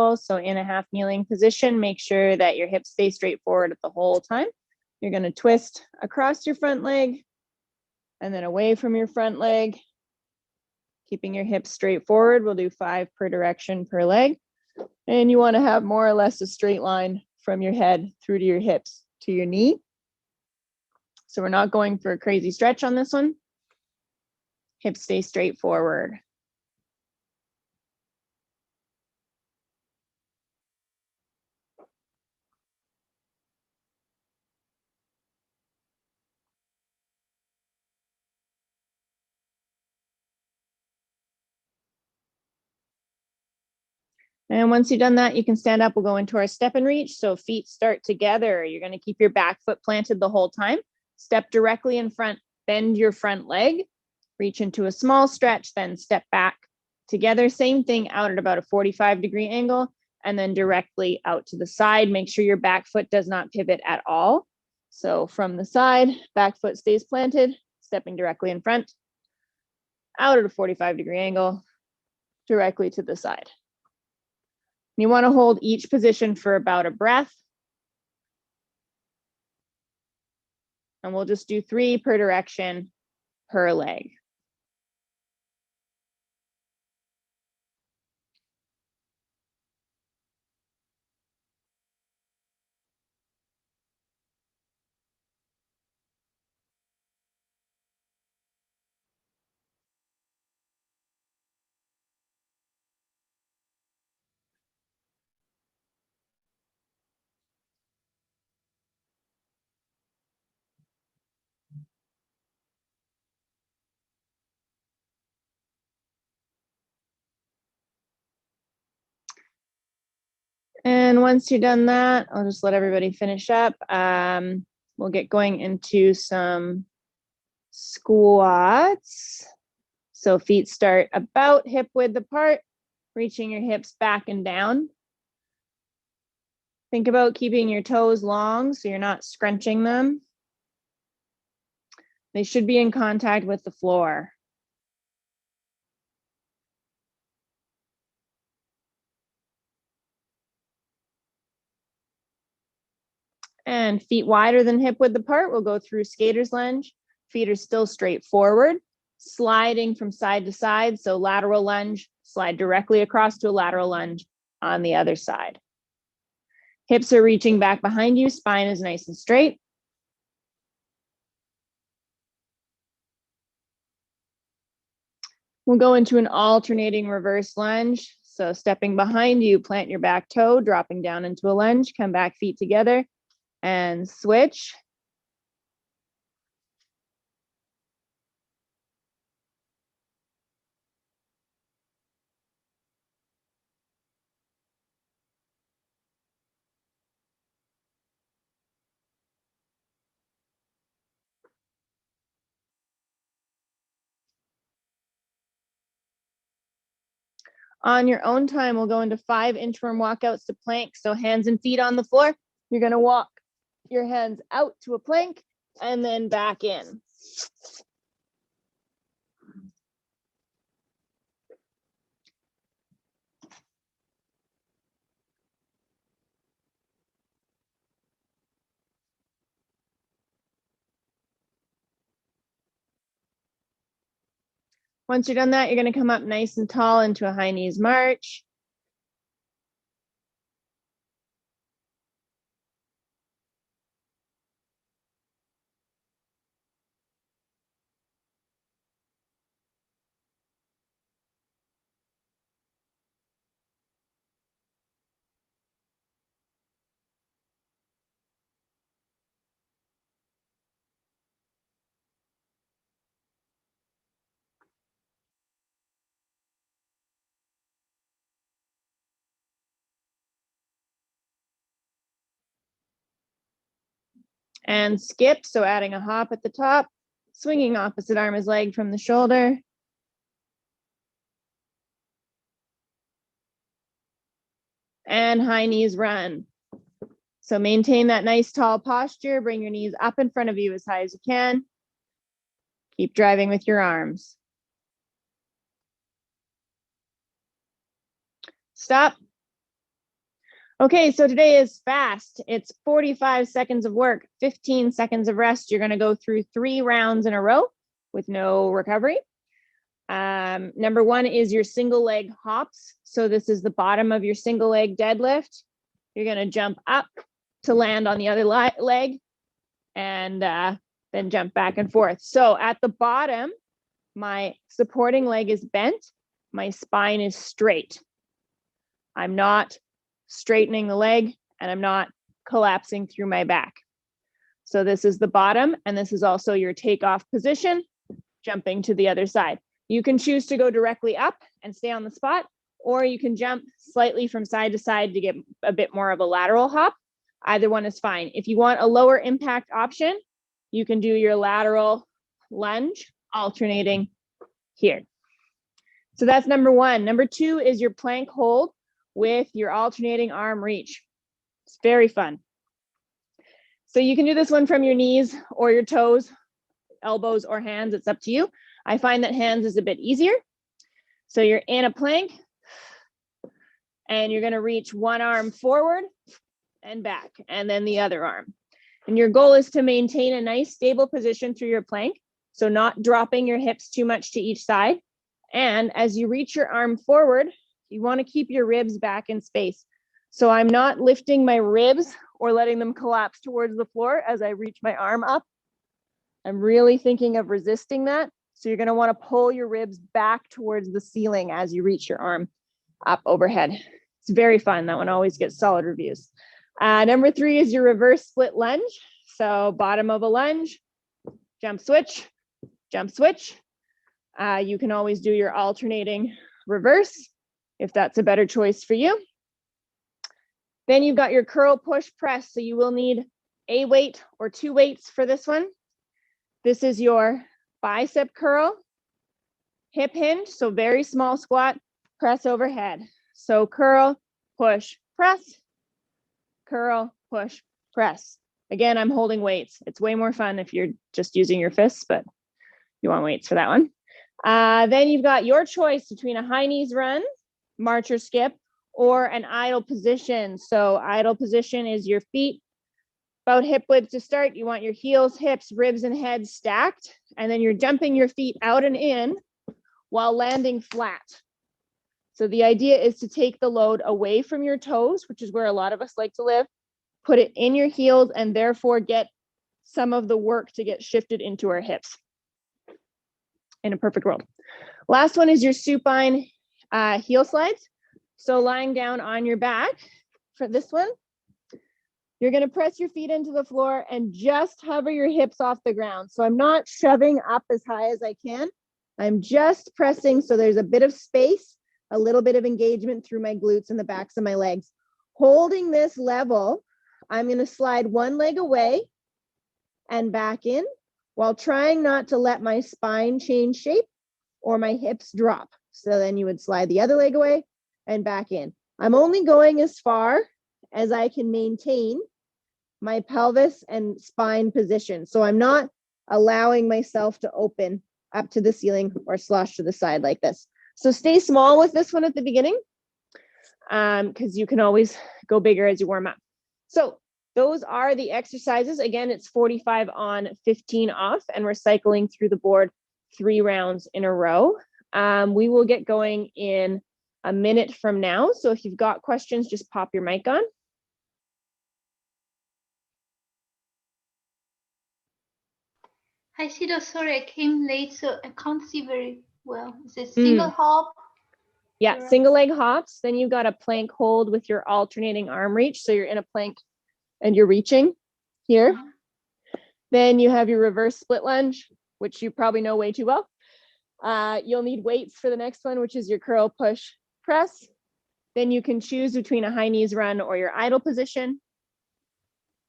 So in a half kneeling position, make sure that your hips stay straight forward the whole time. You're going to twist across your front leg and then away from your front leg, keeping your hips straight forward. We'll do 5 per direction per leg. And you want to have more or less a straight line from your head through to your hips to your knee. So we're not going for a crazy stretch on this one. Hips stay straight forward. And once you've done that, you can stand up. We'll go into our step and reach. So feet start together. You're going to keep your back foot planted the whole time. Step directly in front, bend your front leg, reach into a small stretch, then step back together. Same thing out at about a 45-degree angle, and then directly out to the side. Make sure your back foot does not pivot at all. So from the side, back foot stays planted, stepping directly in front, out at a 45-degree angle, directly to the side. You want to hold each position for about a breath. And we'll just do 3 per direction per leg. And once you're done that, I'll just let everybody finish up. We'll get going into some squats. So feet start about hip width apart, reaching your hips back and down. Think about keeping your toes long so you're not scrunching them. They should be in contact with the floor. And feet wider than hip width apart, we'll go through skater's lunge. Feet are still straight forward, sliding from side to side. So lateral lunge, slide directly across to a lateral lunge on the other side. Hips are reaching back behind you, spine is nice and straight. We'll go into an alternating reverse lunge. So stepping behind you, plant your back toe, dropping down into a lunge, come back feet together and switch. On your own time, we'll go into 5 inchworm walkouts to plank. So hands and feet on the floor. You're going to walk your hands out to a plank and then back in. Once you're done that, you're going to come up nice and tall into a high knees march. And skip, so adding a hop at the top, swinging opposite arm as leg from the shoulder. And high knees run. So maintain that nice tall posture, bring your knees up in front of you as high as you can. Keep driving with your arms. Stop. Okay, so today is fast. It's 45 seconds of work, 15 seconds of rest. You're gonna go through 3 rounds in a row with no recovery. Number 1 is your single leg hops. So this is the bottom of your single leg deadlift. You're gonna jump up to land on the other leg and then jump back and forth. So at the bottom, my supporting leg is bent, my spine is straight. I'm not straightening the leg and I'm not collapsing through my back. So this is the bottom, and this is also your takeoff position, jumping to the other side. You can choose to go directly up and stay on the spot, or you can jump slightly from side to side to get a bit more of a lateral hop. Either one is fine. If you want a lower impact option, you can do your lateral lunge, alternating here. So that's number 1. Number 2 is your plank hold with your alternating arm reach. It's very fun. So you can do this one from your knees or your toes, elbows or hands, it's up to you. I find that hands is a bit easier. So you're in a plank and you're gonna reach one arm forward and back, and then the other arm. And your goal is to maintain a nice stable position through your plank. So not dropping your hips too much to each side. And as you reach your arm forward, you want to keep your ribs back in space. So I'm not lifting my ribs or letting them collapse towards the floor as I reach my arm up. I'm really thinking of resisting that. So you're going to want to pull your ribs back towards the ceiling as you reach your arm up overhead. It's very fun. That one always gets solid reviews. Number 3 is your reverse split lunge. So bottom of a lunge, jump switch, jump switch. You can always do your alternating reverse if that's a better choice for you. Then you've got your curl, push, press. So you will need a weight or 2 weights for this one. This is your bicep curl, hip hinge. So very small squat, press overhead. So curl, push, press, curl, push, press. Again, I'm holding weights. It's way more fun if you're just using your fists, but you want weights for that one. Then you've got your choice between a high knees run, march or skip, or an idle position. So idle position is your feet about hip width to start. You want your heels, hips, ribs, and head stacked. And then you're jumping your feet out and in while landing flat. So the idea is to take the load away from your toes, which is where a lot of us like to live, put it in your heels, and therefore get some of the work to get shifted into our hips in a perfect world. Last one is your supine heel slides. So lying down on your back for this one, you're going to press your feet into the floor and just hover your hips off the ground. So I'm not shoving up as high as I can. I'm just pressing so there's a bit of space, a little bit of engagement through my glutes and the backs of my legs. Holding this level, I'm going to slide one leg away and back in while trying not to let my spine change shape or my hips drop. So then you would slide the other leg away and back in. I'm only going as far as I can maintain my pelvis and spine position. So I'm not allowing myself to open up to the ceiling or slosh to the side like this. So stay small with this one at the beginning, because you can always go bigger as you warm up. So those are the exercises. Again, it's 45 on, 15 off, and we're cycling through the board 3 rounds in a row. We will get going in a minute from now. So if you've got questions, just pop your mic on. Hi, Sido. Sorry, I came late, so I can't see very well. Is it single hop? Yeah, single leg hops. Then you've got a plank hold with your alternating arm reach. So you're in a plank and you're reaching here. Then you have your reverse split lunge, which you probably know way too well. You'll need weights for the next one, which is your curl, push, press. Then you can choose between a high knees run or your idle position.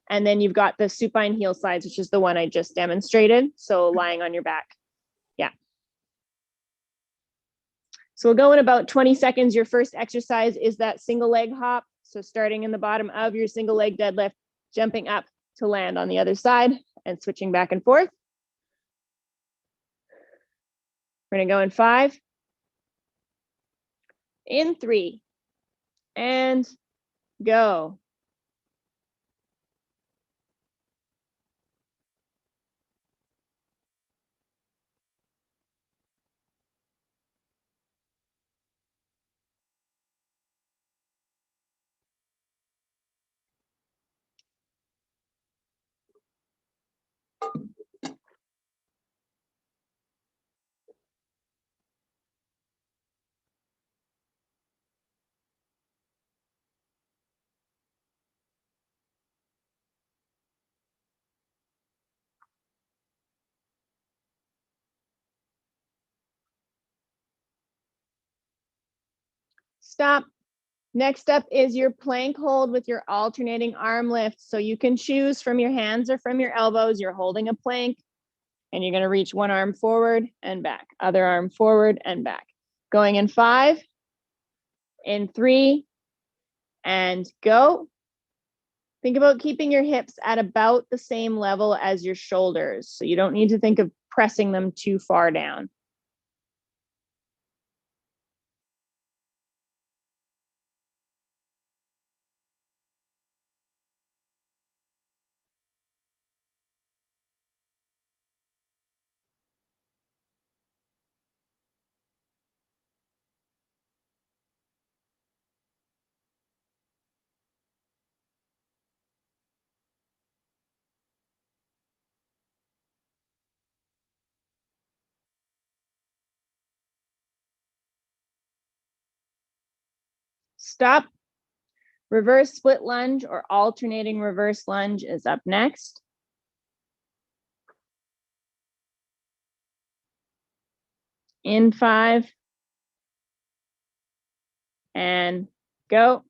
And then you've got the supine heel slides, which is the one I just demonstrated. So lying on your back. Yeah. So we'll go in about 20 seconds. Your first exercise is that single leg hop. So starting in the bottom of your single leg deadlift, jumping up to land on the other side and switching back and forth. We're going to go in 5, in 3, and go. Stop. Next up is your plank hold with your alternating arm lift. So you can choose from your hands or from your elbows. You're holding a plank and you're going to reach one arm forward and back, other arm forward and back. Going in 5, in 3, and go. Think about keeping your hips at about the same level as your shoulders. So you don't need to think of pressing them too far down. Stop. Reverse split lunge or alternating reverse lunge is up next. In 5, and go.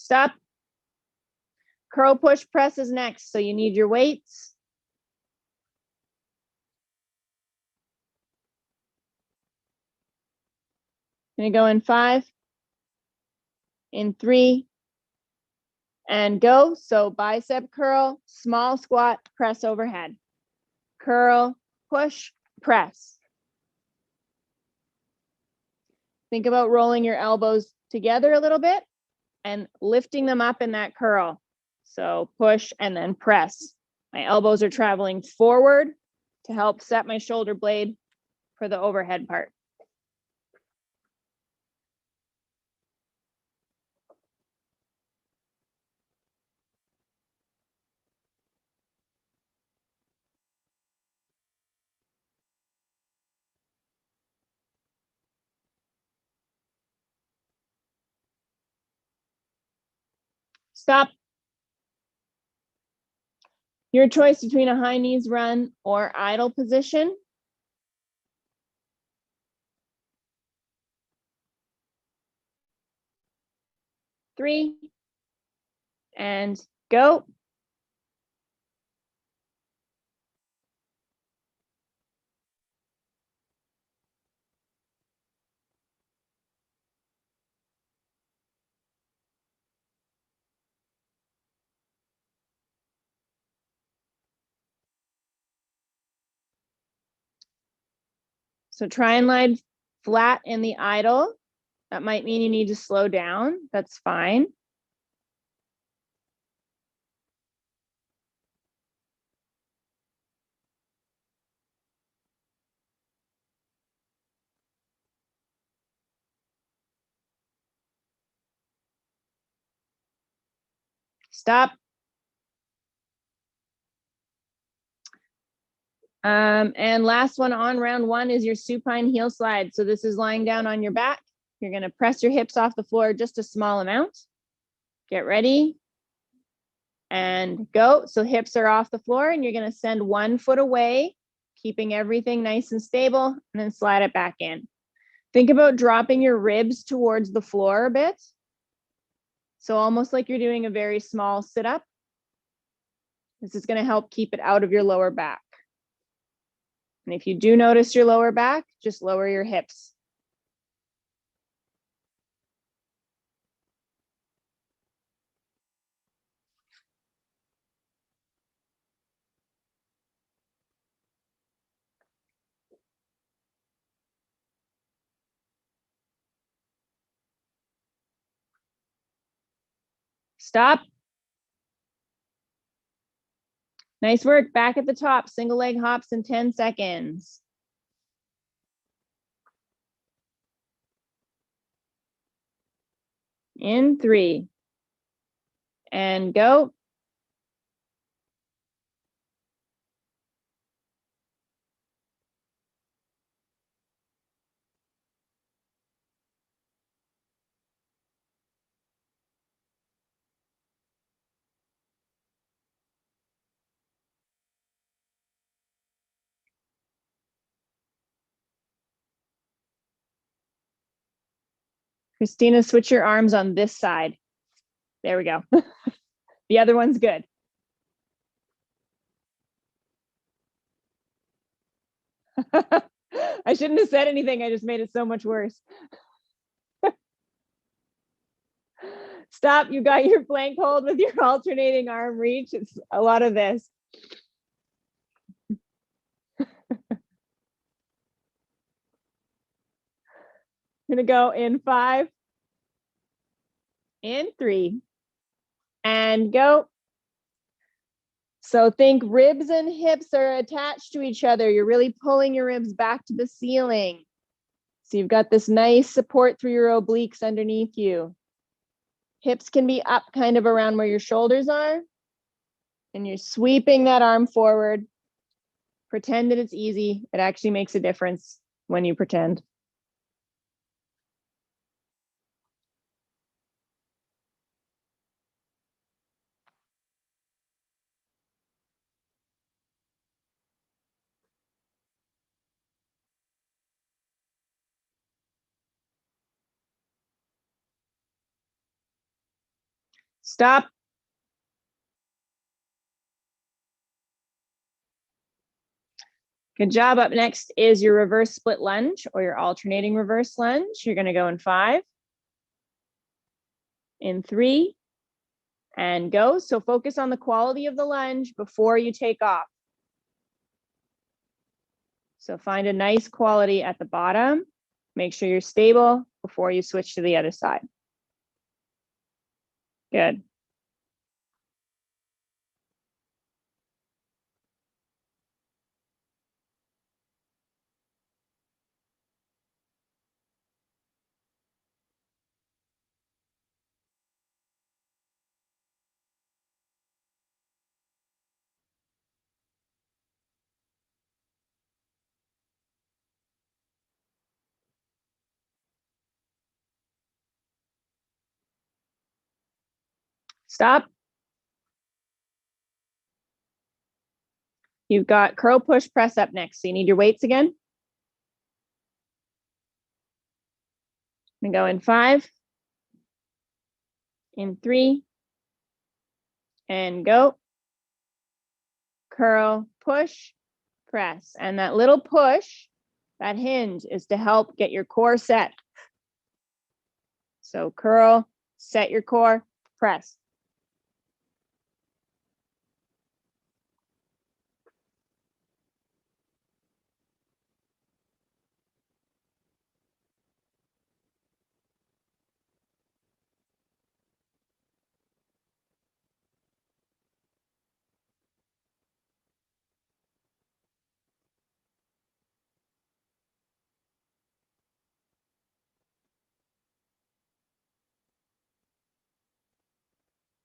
Stop. Curl push press is next. So you need your weights. Gonna go in 5, in 3, and go. So bicep curl, small squat, press overhead. Curl, push, press. Think about rolling your elbows together a little bit and lifting them up in that curl. So push and then press. My elbows are traveling forward to help set my shoulder blade for the overhead part. Stop. Your choice between a high knees run or idle position. Three, and go. So try and lie flat in the idle. That might mean you need to slow down. That's fine. Stop. And last one on round 1 is your supine heel slide. So this is lying down on your back. You're going to press your hips off the floor just a small amount. Get ready. and go. So hips are off the floor and you're going to send one foot away, keeping everything nice and stable, and then slide it back in. Think about dropping your ribs towards the floor a bit. So almost like you're doing a very small sit-up. This is going to help keep it out of your lower back. And if you do notice your lower back, just lower your hips. Stop. Nice work. Back at the top, single leg hops in 10 seconds. In 3. And go. Christina, switch your arms on this side. There we go. The other one's good. I shouldn't have said anything. I just made it so much worse. Stop. You got your plank hold with your alternating arm reach. It's a lot of this. I'm going to go in 5, in 3, and go. So think ribs and hips are attached to each other. You're really pulling your ribs back to the ceiling. So you've got this nice support through your obliques underneath you. Hips can be up kind of around where your shoulders are. And you're sweeping that arm forward. Pretend that it's easy. It actually makes a difference when you pretend. Stop. Good job. Up next is your reverse split lunge or your alternating reverse lunge. You're going to go in 5, in 3, and go. So focus on the quality of the lunge before you take off. So find a nice quality at the bottom. Make sure you're stable before you switch to the other side. Good. Stop. You've got curl, push, press up next. So you need your weights again. I'm gonna go in 5, in 3, and go. Curl, push, press. And that little push, that hinge, is to help get your core set. So curl, set your core, press.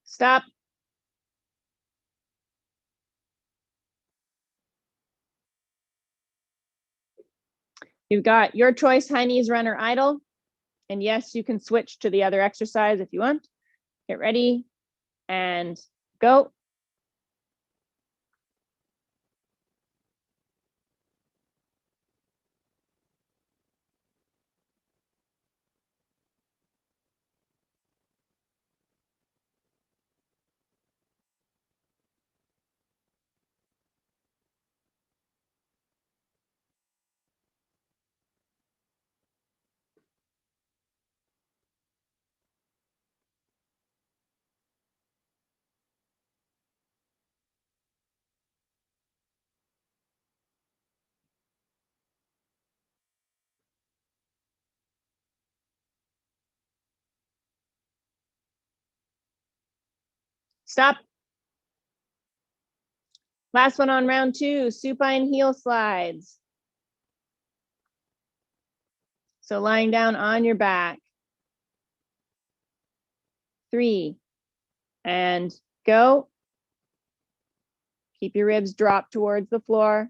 Stop. You've got your choice, high knees, run, or idle. And yes, you can switch to the other exercise if you want. Get ready and go. Stop. Last one on round 2, supine heel slides. So lying down on your back. 3, and go. Keep your ribs dropped towards the floor.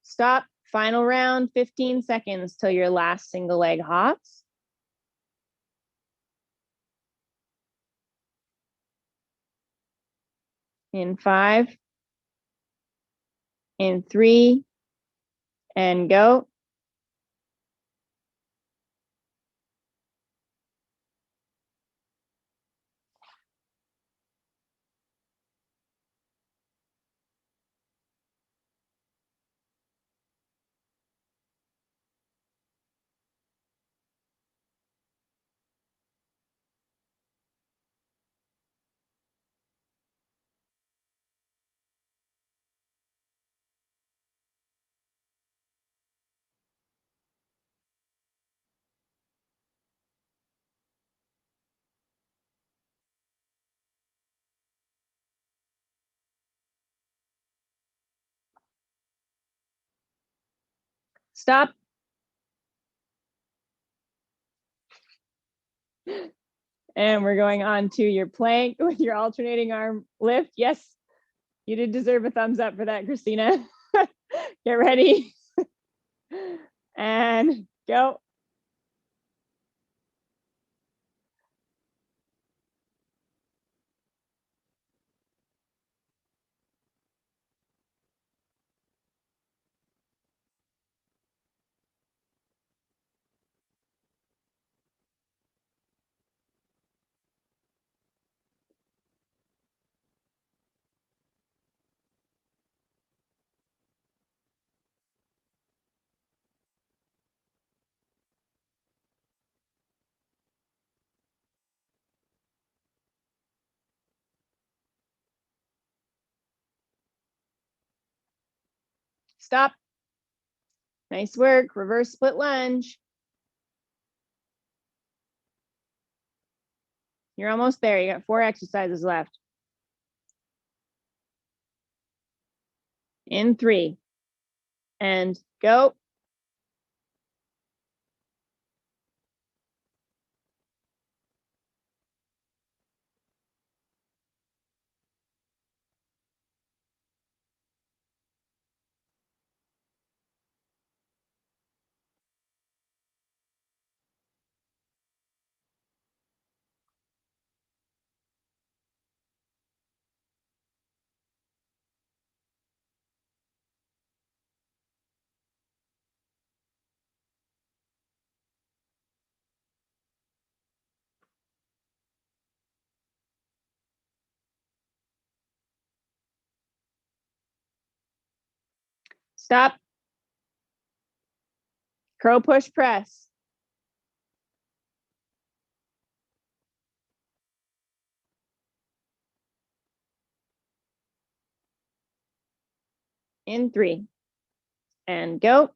Stop. Final round, 15 seconds till your last single leg hops. In 5, in 3, and go. Stop. And we're going on to your plank with your alternating arm lift. Yes, you did deserve a thumbs up for that, Christina. Get ready. And go. Stop. Nice work. Reverse split lunge. You're almost there. You got 4 exercises left. In 3, and go. Stop. Crow push press. In 3, and go.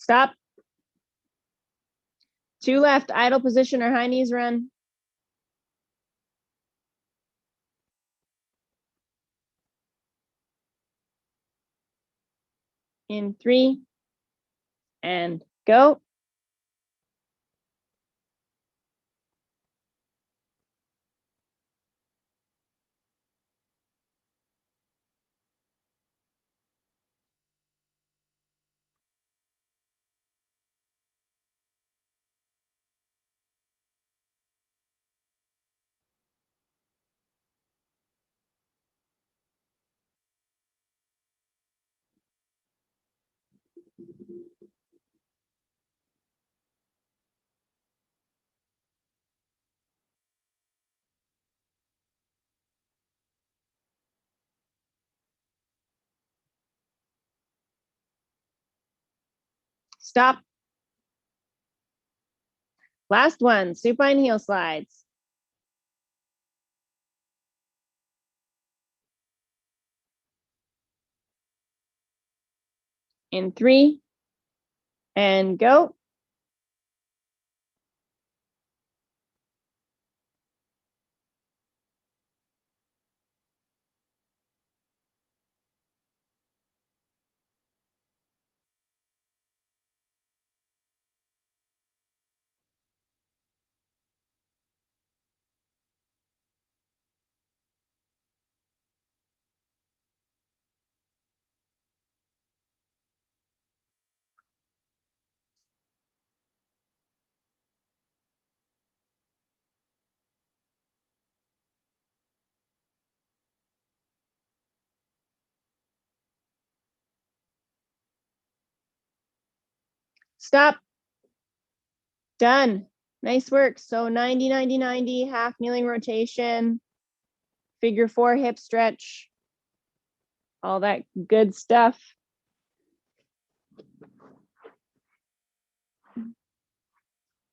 Stop. 2 left, idle position or high knees run. In 3, and go. Stop. Last one, supine heel slides. In 3, and go. Stop. Done. Nice work. So 90, 90, 90, half kneeling rotation, figure 4 hip stretch, all that good stuff.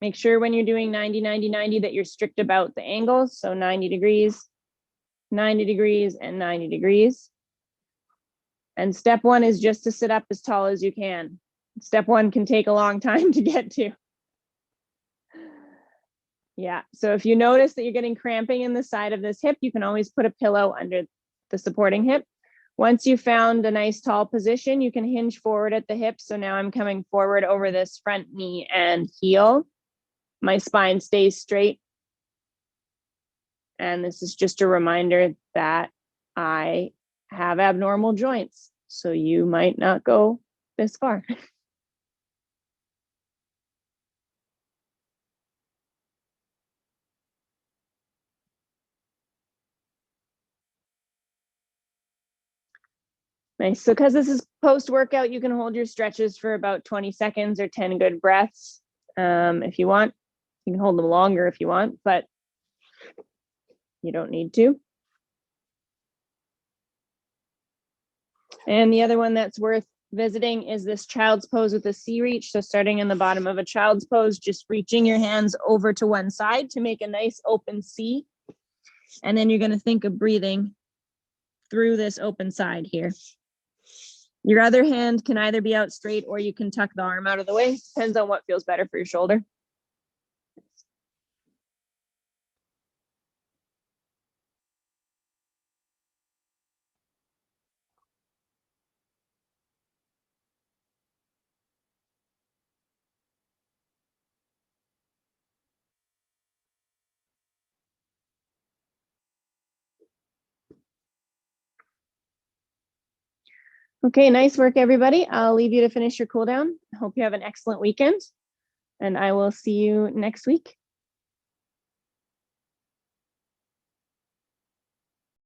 Make sure when you're doing 90, 90, 90 that you're strict about the angles. So 90 degrees, 90 degrees, and 90 degrees. And step 1 is just to sit up as tall as you can. Step 1 can take a long time to get to. Yeah, so if you notice that you're getting cramping in the side of this hip, you can always put a pillow under the supporting hip. Once you've found a nice tall position, you can hinge forward at the hip. So now I'm coming forward over this front knee and heel. My spine stays straight. And this is just a reminder that I have abnormal joints. So you might not go this far. Nice. So because this is post-workout, you can hold your stretches for about 20 seconds or 10 good breaths if you want. You can hold them longer if you want, but you don't need to. And the other one that's worth visiting is this child's pose with a C reach. So starting in the bottom of a child's pose, just reaching your hands over to one side to make a nice open C. And then you're going to think of breathing through this open side here. Your other hand can either be out straight or you can tuck the arm out of the way. Depends on what feels better for your shoulder. Okay, nice work, everybody. I'll leave you to finish your cool down. Hope you have an excellent weekend, and I will see you next week.